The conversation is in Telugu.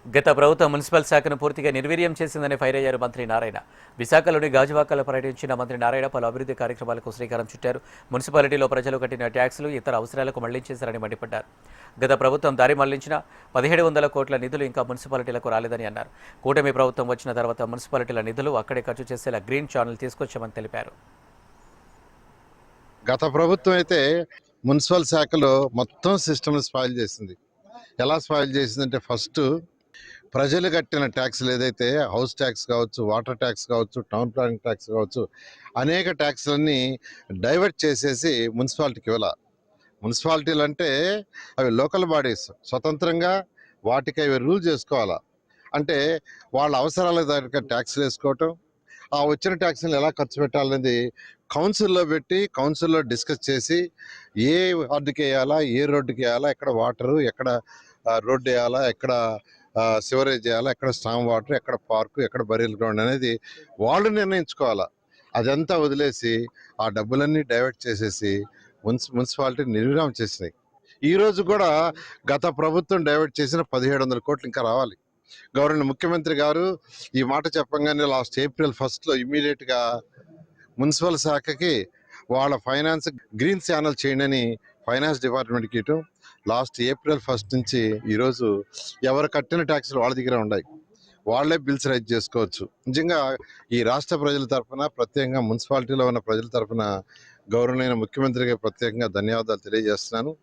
గత ప్రభుత్వం మున్సిపల్ శాఖను పూర్తిగా నిర్వీర్యం చేసిందని ఫైర్ అయ్యారు మంత్రి నారాయణ. విశాఖలోని గాజువాకలో పర్యటించిన మంత్రి నారాయణ పలు అభివృద్ధి కార్యక్రమాలకు శ్రీకారం చుట్టారు. మున్సిపాలిటీలో ప్రజలు కట్టిన ట్యాక్సులు ఇతర అవసరాలకు మళ్లించేశారని మండిపడ్డారు. గత ప్రభుత్వం దారి మళ్లించిన 1700 కోట్ల నిధులు ఇంకా మున్సిపాలిటీలకు రాలేదని అన్నారు. కూటమి ప్రభుత్వం వచ్చిన తర్వాత మున్సిపాలిటీల నిధులు అక్కడే ఖర్చు చేసేలా గ్రీన్ ఛానల్ తీసుకొచ్చామని తెలిపారు. గత ప్రభుత్వం అయితే మున్సిపల్ శాఖలో మొత్తం సిస్టమ్ స్పాయిల్ చేసింది. ఎలా స్పాయిల్ చేసిందంటే ఫస్ట్ ప్రజలు కట్టిన ట్యాక్స్లు ఏదైతే హౌస్ ట్యాక్స్ కావచ్చు, వాటర్ ట్యాక్స్ కావచ్చు, టౌన్ ప్లానింగ్ ట్యాక్స్ కావచ్చు, అనేక ట్యాక్స్లన్నీ డైవర్ట్ చేసేసి మున్సిపాలిటీకి ఇవ్వాల. మున్సిపాలిటీలు అంటే అవి లోకల్ బాడీస్, స్వతంత్రంగా వాటికి అవి రూల్ చేసుకోవాలా. అంటే వాళ్ళ అవసరాల దగ్గర ట్యాక్స్లు వేసుకోవటం, ఆ వచ్చిన ట్యాక్స్ని ఎలా ఖర్చు పెట్టాలనేది కౌన్సిల్లో పెట్టి కౌన్సిల్లో డిస్కస్ చేసి ఏ వార్డుకి వేయాలా, ఏ రోడ్డుకి వేయాలా, ఎక్కడ వాటరు, ఎక్కడ రోడ్డు వేయాలా, ఎక్కడ సివరేజ్ చేయాలా, ఎక్కడ స్టామ్ వాటర్, ఎక్కడ పార్కు, ఎక్కడ బరీల్ గ్రౌండ్ అనేది వాళ్ళు నిర్ణయించుకోవాలా. అదంతా వదిలేసి ఆ డబ్బులన్నీ డైవర్ట్ చేసేసి మున్సిపాలిటీ నిర్విరామం చేసినాయి. ఈరోజు కూడా గత ప్రభుత్వం డైవర్ట్ చేసిన 1700 కోట్లు ఇంకా రావాలి. గవర్నర్ ముఖ్యమంత్రి గారు ఈ మాట చెప్పంగానే లాస్ట్ April 1 ఇమ్మీడియట్గా మున్సిపల్ శాఖకి వాళ్ళ ఫైనాన్స్ గ్రీన్ ఛానల్ చేయండి అని ఫైనాన్స్ డిపార్ట్మెంట్కి ఇవ్వటం. లాస్ట్ April 1 నుంచి ఈరోజు ఎవరు కట్టిన ట్యాక్సులు వాళ్ళ దగ్గర ఉన్నాయి, వాళ్ళే బిల్స్ రైజ్ చేసుకోవచ్చు. నిజంగా ఈ రాష్ట్ర ప్రజల తరఫున, ప్రత్యేకంగా మున్సిపాలిటీలో ఉన్న ప్రజల తరఫున గౌరవనీయ ముఖ్యమంత్రికి ప్రత్యేకంగా ధన్యవాదాలు తెలియజేస్తున్నాను.